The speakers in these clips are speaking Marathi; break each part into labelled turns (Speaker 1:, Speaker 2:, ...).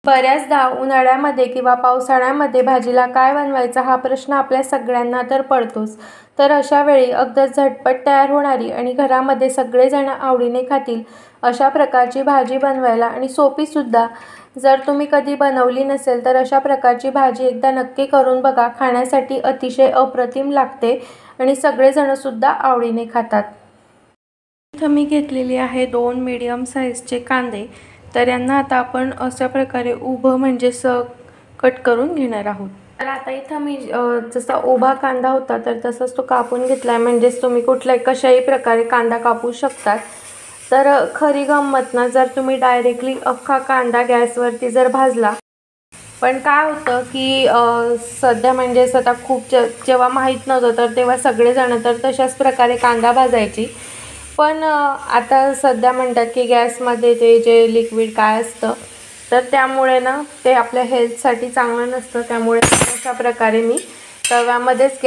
Speaker 1: बऱ्याचदा उन्हाळ्यामध्ये किंवा पावसाळ्यामध्ये भाजीला काय बनवायचा हा प्रश्न आपल्या सगळ्यांना तर पडतोच। तर अशा वेळी अगदी झटपट तयार होणारी आणि घरामध्ये सगळेजण आवडीने खातील अशा प्रकारची भाजी बनवायला आणि सोपीसुद्धा, जर तुम्ही कधी बनवली नसेल तर अशा प्रकारची भाजी एकदा नक्की करून बघा। खाण्यासाठी अतिशय अप्रतिम लागते आणि सगळेजणसुद्धा आवडीने खातात। इथं मी घेतलेली आहे 2 मीडियम साईजचे कांदे। तर यांना आता आपण अशा प्रकारे उभं म्हणजे कट करून घेणार आहोत। तर आता इथं मी जसा उभा कांदा होता तर तसंच तो कापून घेतलाय, म्हणजेच तुम्ही कुठल्याही कशाही प्रकारे कांदा कापू शकतात। तर खरी गंमत ना, जर तुम्ही डायरेक्टली अख्खा कांदा गॅसवरती जर भाजला, पण काय होतं की सध्या म्हणजे आता खूप जेव्हा माहीत नव्हतं तर तेव्हा सगळेजण तर तशाच प्रकारे कांदा भाजायची। पण आता सध्या म्हणतात की गॅसमध्ये ते जे लिक्विड काय असतं तर त्यामुळे ना ते आपल्या हेल्थसाठी चांगलं नसतं। त्यामुळे अशा प्रकारे मी तव्यामध्येच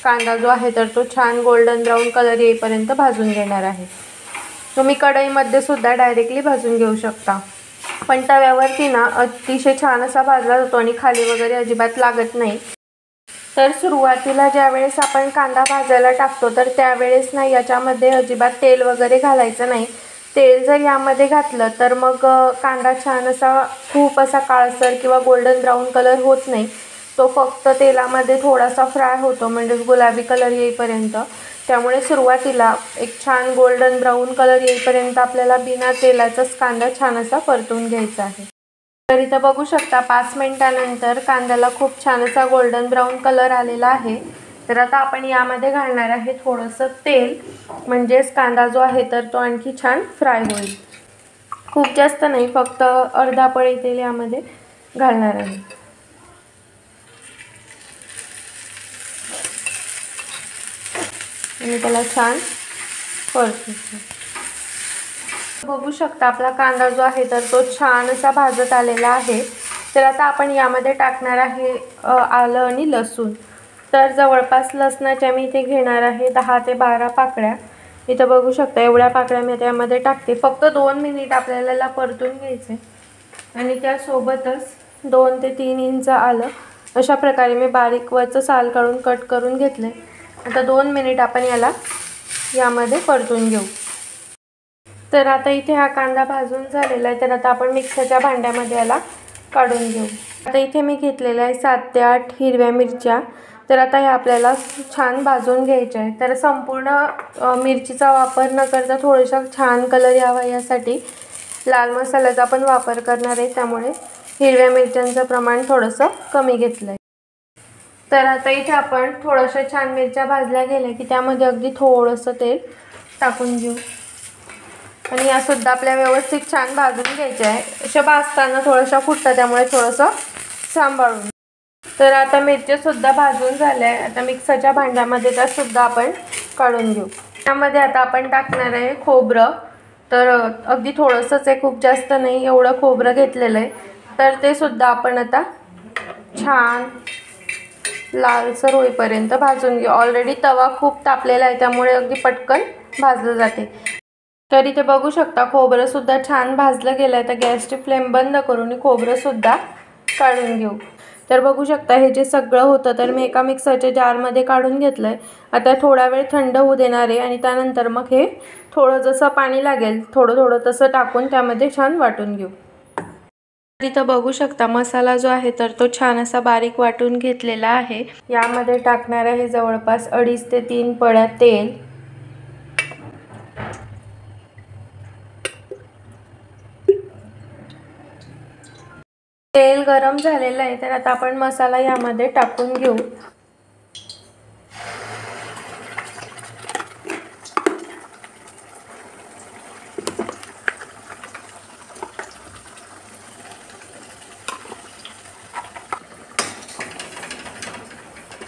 Speaker 1: कांदा जो आहे तर तो छान गोल्डन ब्राऊन कलर येईपर्यंत भाजून घेणार आहे। तुम्ही कढईमध्ये सुद्धा डायरेक्टली भाजून घेऊ शकता, पण तव्यावरती ना अतिशय छान असा भाजला जातो आणि खाली वगैरे अजिबात लागत नाही। तर सुरुवातीला ज्यावेळेस आपण कांदा भाजायला टाकतो तर त्यावेळेस ना याच्यामध्ये अजिबात तेल वगैरे घालायचं नाही। तेल जर यामध्ये घातलं तर मग कांदा छान असा खूप असा काळसर किंवा गोल्डन ब्राऊन कलर होत नाही। तो फक्त तेलामध्ये थोडासा फ्राय होतो, म्हणजे गुलाबी कलर येईपर्यंत। त्यामुळे सुरुवातीला एक छान गोल्डन ब्राऊन कलर येईपर्यंत आपल्याला बिना तेलाचाच कांदा छान असा परतून घ्यायचा आहे। तर इथं बघू शकता 5 मिनिटांनंतर कांद्याला खूप छान असा गोल्डन ब्राऊन कलर आलेला आहे। तर आता आपण यामध्ये घालणार आहे थोडंसं तेल, म्हणजेच कांदा जो आहे तर तो आणखी छान फ्राय होईल। खूप जास्त नाही, फक्त अर्धा पळी तेल यामध्ये घालणार आहे। आणि त्याला छान परतून बघू शकता आपला कांदा जो आहे तर तो छान असा भाजत आलेला आहे। तर आता आपण यामध्ये टाकणार आहे आलं आणि लसूण। तर जवळपास लसणाच्या मी इथे घेणार आहे 10 ते 12 पाकळ्या। इथं बघू शकता एवढ्या पाकळ्या मी त्यामध्ये टाकते। फक्त 2 मिनिट आपल्याला परतून घ्यायचे आणि त्यासोबतच 2 ते 3 इंच आलं अशा प्रकारे मी बारीक वरचं साल काढून कट करून घेतले। आता 2 मिनिट आपण यामध्ये परतून घेऊ। तर आता इथे हा कांदा भाजून झालेला आहे। तर आता आपण मिक्सरच्या भांड्यामध्ये याला काढून घेऊ। आता इथे मी घेतलेला आहे 7 ते 8 हिरव्या मिरच्या। तर आता हे आपल्याला छान भाजून घ्यायचे आहे। तर संपूर्ण मिरचीचा वापर न करता थोडासा छान कलर यावा यासाठी लाल मसाल्याचा आपण वापर करणार आहे, त्यामुळे हिरव्या मिरच्यांचं प्रमाण थोडंसं कमी घेतलं आहे। तर आता इथे आपण थोड्याशा छान मिरच्या भाजल्या गेल्या की त्यामध्ये अगदी थोडंसं तेल टाकून घेऊ आणि यासुद्धा आपल्या व्यवस्थित छान भाजून घ्यायच्या आहे। अशा भाजताना थोड्याशा फुटतात, त्यामुळे थोडंसं सांभाळून। तर आता मिरच्यासुद्धा भाजून झाल्या आहे। आता मिक्सरच्या भांड्यामध्ये त्यासुद्धा आपण काढून घेऊ। त्यामध्ये आता आपण टाकणार आहे खोबरं। तर अगदी थोडंसंच आहे, खूप जास्त नाही, एवढं खोबरं घेतलेलं आहे। तर ते सुद्धा आपण आता छान लालसर होईपर्यंत भाजून घेऊ। ऑलरेडी तवा खूप तापलेला आहे, त्यामुळे अगदी पटकन भाजलं जाते। तर इथे बघू शकता खोबरं सुद्धा छान भाजलं गेलं आहे। तर गॅसची फ्लेम बंद करून खोबरं सुद्धा काढून घेऊ। तर बघू शकता हे जे सगळं होतं तर मी एका मिक्सरच्या जारमध्ये काढून घेतलं आहे। आता थोडा वेळ थंड होऊ देणार आहे आणि त्यानंतर मग हे थोडं जसं पाणी लागेल थोडं थोडं तसं टाकून त्यामध्ये छान वाटून घेऊ। इथं बघू शकता मसाला जो आहे तर तो छान असा बारीक वाटून घेतलेला आहे। यामध्ये टाकणार आहे जवळपास 2.5 ते 3 पळ्या तेल। तेल गरम झालेलं आहे, तर आता आपण मसाला यामध्ये टाकून घेऊ।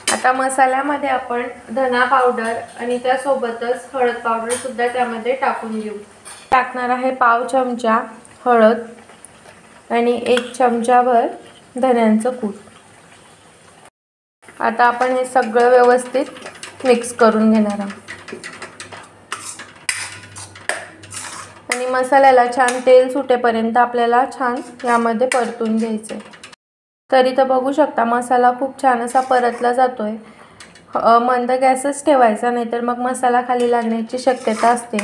Speaker 1: आता मसाल्यामध्ये आपण धना पावडर आणि त्यासोबतच हळद पावडर सुद्धा त्यामध्ये टाकून घेऊ। टाकणार आहे पाव चमचा हळद आणि 1 चमचाभर धन्यांचं कूट। आता आपण हे सगळं व्यवस्थित मिक्स करून घेणार आहोत आणि मसाल्याला छान तेल सुटेपर्यंत आपल्याला छान यामध्ये परतून घ्यायचं आहे। तरी तर बघू शकता मसाला खूप छान असा परतला जातोय। मंद गॅसच ठेवायचा, नाहीतर मग मसाला खाली लागण्याची शक्यता असते।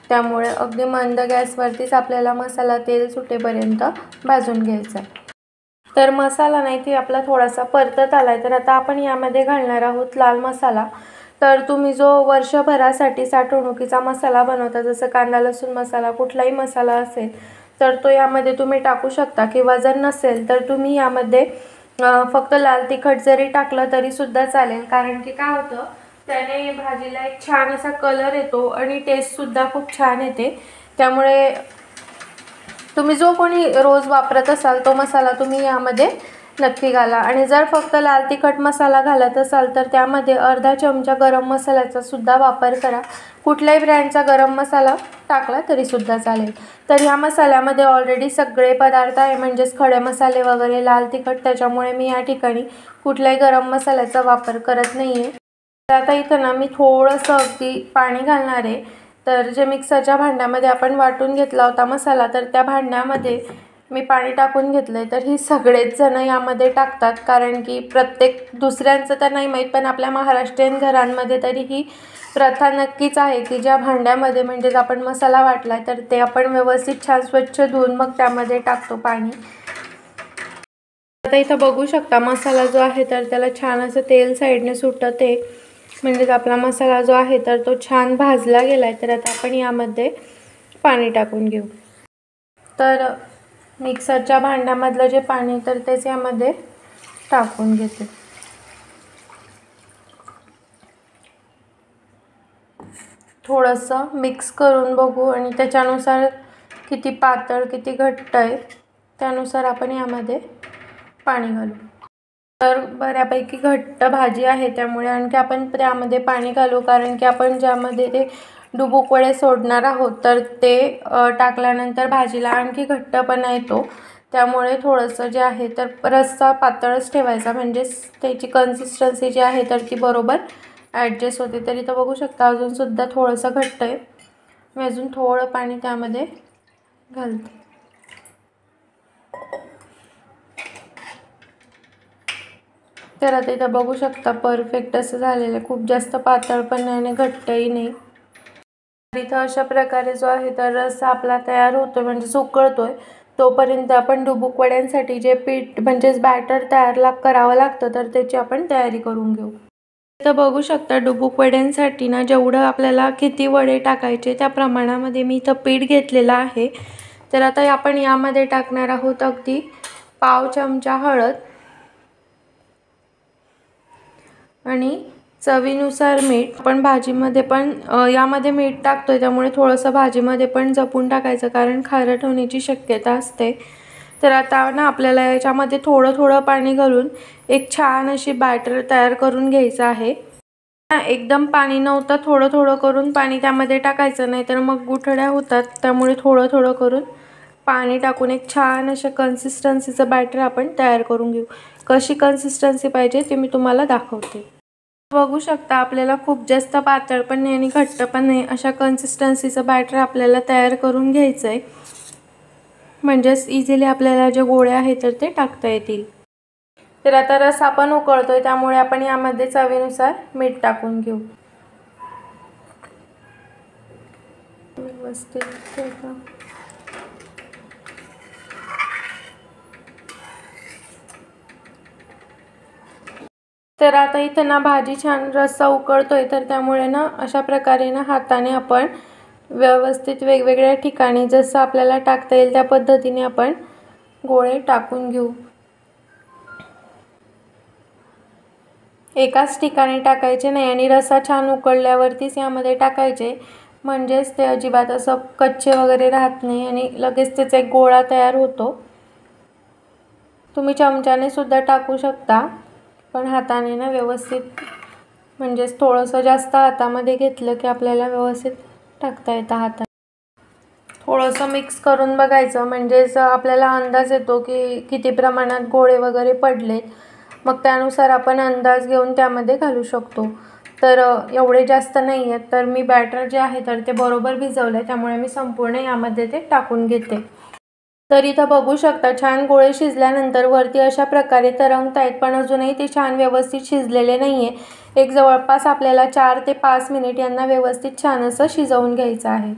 Speaker 1: त्यामुळे अगदी मंद गॅसवरतीच आपल्याला मसाला तेल सुटेपर्यंत भाजून घ्यायचा आहे। तर मसाला नाही की आपला थोडासा परतत आलाय, तर आता आपण यामध्ये घालणार आहोत लाल मसाला। तर तुम्ही जो वर्षभरासाठी साठवणुकीचा मसाला बनवता, जसं कांदा लसूण मसाला, कुठलाही मसाला असेल तर तो यामध्ये तुम्ही टाकू शकता, किंवा जर नसेल तर तुम्ही यामध्ये फक्त लाल तिखट जरी टाकलं तरी सुद्धा चालेल। कारण की काय होतं, त्याने भाजीला एक छान असा कलर येतो आणि टेस्ट सुद्धा खूप छान येते। त्यामुळे तुम्ही जो कोणी रोज वापरत असाल तो मसाला तुम्ही यामध्ये नक्की घाला। आणि जर फक्त लाल तिखट मसाला घालत असाल तर त्यामध्ये अर्धा चमचा गरम मसाल्याचा सुद्धा वापर करा। कुठल्याही ब्रँडचा गरम मसाला टाकला तरी सुद्धा चालेल। तर ह्या मसाल्यामध्ये ऑलरेडी सगळे पदार्थ आहे, म्हणजेच खडे मसाले वगैरे, लाल तिखट, त्याच्यामुळे मी या ठिकाणी कुठल्याही गरम मसाल्याचा वापर करत नाही आहे। तर आता इथं ना मी थोडंसं अगदी पाणी घालणार आहे। तर जे मिक्सरच्या भांड्यामध्ये आपण वाटून घेतला होता मसाला, तर त्या भांड्यामध्ये मी पाणी टाकून घेतलं आहे। तर ही सगळेच जण यामध्ये टाकतात, कारण की प्रत्येक दुसऱ्यांचं तर नाही माहीत, पण आपल्या महाराष्ट्रीयन घरांमध्ये तरी ही प्रथा नक्कीच आहे की ज्या भांड्यामध्ये म्हणजेच आपण मसाला वाटला तर ते आपण व्यवस्थित छान स्वच्छ धुवून मग त्यामध्ये टाकतो पाणी। आता इथं बघू शकता मसाला जो आहे तर त्याला छान असं तेल साईडने सुटत आहे, म्हणजेच आपला मसाला जो आहे तर तो छान भाजला गेला आहे। तर आता आपण यामध्ये पाणी टाकून घेऊ। तर मिक्सरच्या भांड्यामधलं जे पाणी तर तेच यामध्ये टाकून घेते। थोडंसं मिक्स करून बघू आणि त्याच्यानुसार किती पातळ किती घट्ट आहे त्यानुसार आपण यामध्ये पाणी घालू। तर बऱ्यापैकी घट्ट भाजी आहे, त्यामुळे आणखी आपण त्यामध्ये पाणी घालू, कारण की आपण ज्यामध्ये ते डुबुक वडे सोडणार आहोत तर ते टाकल्यानंतर भाजीला आणखी घट्टपणा येतो। त्यामुळे थोडंसं जे आहे तर रस्सा पातळच ठेवायचा, म्हणजेच त्याची कन्सिस्टन्सी जी आहे तर ती बरोबर ॲडजस्ट होते। तरी तर बघू शकता अजूनसुद्धा थोडंसं घट्ट आहे, मी अजून थोडं पाणी त्यामध्ये घालते। तर आता इथं बघू शकता परफेक्ट असं झालेलं आहे, खूप जास्त पातळ पण नाही आणि घट्टही नाही। इथं अशा प्रकारे जो आहे तर रस्सा आपला तयार होतो, म्हणजे उकळतोय। तोपर्यंत आपण डुबुक वड्यांसाठी जे पीठ म्हणजेच बॅटर तयार करावं लागतं तर त्याची आपण तयारी करून घेऊ। तर बघू शकता डुबुक वड्यांसाठी ना जेवढं आपल्याला किती वडे टाकायचे त्या प्रमाणामध्ये मी इथं पीठ घेतलेलं आहे। तर आता आपण यामध्ये टाकणार आहोत अगदी पाव चमचा हळद आणि चवीनुसार मीठ। आपण भाजीमध्ये पण यामध्ये मीठ टाकतोय, त्यामुळे थोडंसं भाजीमध्ये पण जपून टाकायचं, कारण खारट होण्याची शक्यता असते। तर आता ना आपल्याला याच्यामध्ये थोडं थोडं पाणी घालून एक छान अशी बॅटर तयार करून घ्यायचं आहे। एकदम पाणी नव्हतं, थोडं थोडं करून पाणी त्यामध्ये टाकायचं, नाही तर मग गुठळ्या होतात। त्यामुळे थोडं थोडं करून पाणी टाकून एक छान अशा कन्सिस्टन्सीचं बॅटर आपण तयार करून घेऊ। कशी कन्सिस्टन्सी पाहिजे ते मी तुम्हाला दाखवते। बघू शकता आपल्याला खूप जास्त पातळ पण नाही आणि घट्ट पण नाही, अशा कन्सिस्टन्सीचं बॅटर आपल्याला तयार करून घ्यायचं आहे, म्हणजेच इझिली आपल्याला जे गोळे आहेत तर ते टाकता येतील। तर आता रस्सा पण उकळतोय, त्यामुळे आपण यामध्ये चवीनुसार मीठ टाकून घेऊ। व्यवस्थित तर आता इथं ना भाजी छान रस्सा उकळतोय, तर त्यामुळे ना अशा प्रकारे ना हाताने आपण व्यवस्थित वेगवेगळ्या ठिकाणी जसं आपल्याला टाकता येईल त्या पद्धतीने आपण गोळे टाकून घेऊ। एकाच ठिकाणी टाकायचे नाही आणि रस्सा छान उकळल्यावरतीच यामध्ये टाकायचे, म्हणजेच ते अजिबात असं कच्चे वगैरे राहत नाही आणि लगेच त्याचा एक गोळा तयार होतो। तुम्ही चमच्याने सुद्धा टाकू शकता, पण हाताने ना व्यवस्थित म्हणजेच थोडंसं जास्त हातामध्ये घेतलं की आपल्याला व्यवस्थित टाकता येतं हाताने। थोडंसं मिक्स करून बघायचं, म्हणजेच आपल्याला अंदाज येतो की किती प्रमाणात गोळे वगैरे पडलेत, मग त्यानुसार आपण अंदाज घेऊन त्यामध्ये घालू शकतो। तर एवढे जास्त नाही आहेत, तर मी बॅटर जे आहे तर ते बरोबर भिजवलं आहे, त्यामुळे मी संपूर्ण यामध्ये ते टाकून घेते। तर इथं बघू शकता छान गोळे शिजल्यानंतर वरती अशा प्रकारे तरंगत आहेत, पण अजूनही ते छान व्यवस्थित शिजलेले नाही आहे। एक जवळपास आपल्याला 4 ते 5 मिनिट यांना व्यवस्थित छान असं शिजवून घ्यायचं आहे।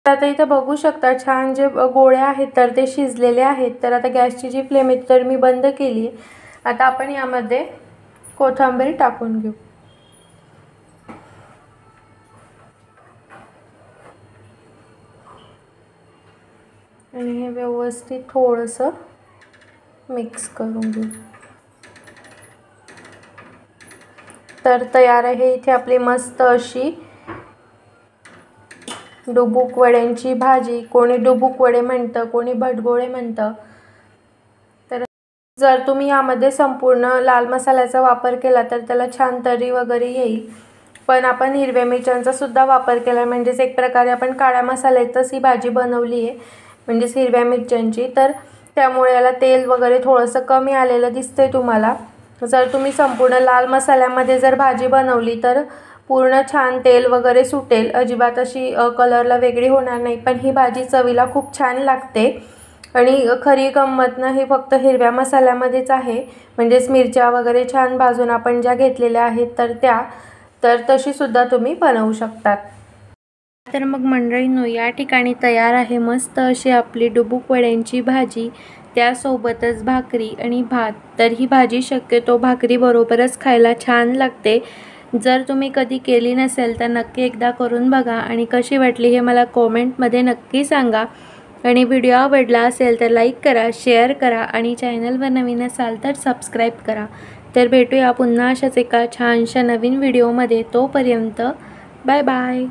Speaker 1: आता इथं बघू शकता छान जे गोळे आहेत तर ते शिजलेले आहेत। तर आता गॅसची जी फ्लेम आहे तर मी बंद केली आहे। आता आपण यामध्ये कोथिंबीर टाकून घेऊ आणि हे व्यवस्थित थोडंसं मिक्स करून घेऊ। तर तयार आहे इथे आपली मस्त अशी डुबुक वड्यांची भाजी। कोणी डुबुक वडे म्हणतं, कोणी भटगोळे म्हणतं। तर जर तुम्ही यामध्ये संपूर्ण लाल मसाल्याचा वापर केला तर त्याला छान तरी वगैरे येईल, पण आपण हिरव्या मिरच्यांचा सुद्धा वापर केला, म्हणजेच एक प्रकारे आपण काळ्या मसाल्यातच ही भाजी बनवली आहे, म्हणजेच हिरव्या मिरच्यांची। तर त्यामुळे याला तेल वगैरे थोडंसं कमी आलेलं दिसतंय तुम्हाला। जर तुम्ही संपूर्ण लाल मसाल्यामध्ये जर भाजी बनवली तर पूर्ण छान तेल वगैरे सुटेल, अजिबात अशी कलरला वेगळी होणार नाही, पण ही भाजी चवीला खूप छान लागते। आणि खरी गंमत ना हे फक्त हिरव्या मसाल्यामध्येच आहे, म्हणजेच मिरच्या वगैरे छान भाजून आपण ज्या घेतलेल्या आहेत तर तशी सुद्धा तुम्ही बनवू शकतात। तर मग मंडळींनो, या ठिकाणी तयार आहे मस्त अशी आपली डुबुक वड्यांची भाजी, त्यासोबतच भाकरी आणि भात। तर ही भाजी शक्यतो भाकरी बरोबरच खायला छान लागते। जर तुम्ही कधी केली नसेल तर नक्की एकदा करून बघा आणि कशी वाटली हे मला कमेंटमध्ये नक्की सांगा। आणि व्हिडिओ आवडला असेल तर लाईक करा, शेअर करा आणि चॅनलवर नवीन असाल तर सबस्क्राईब करा। तर भेटूया पुन्हा अशाच एका छानशा नवीन व्हिडिओमध्ये। तोपर्यंत बाय बाय।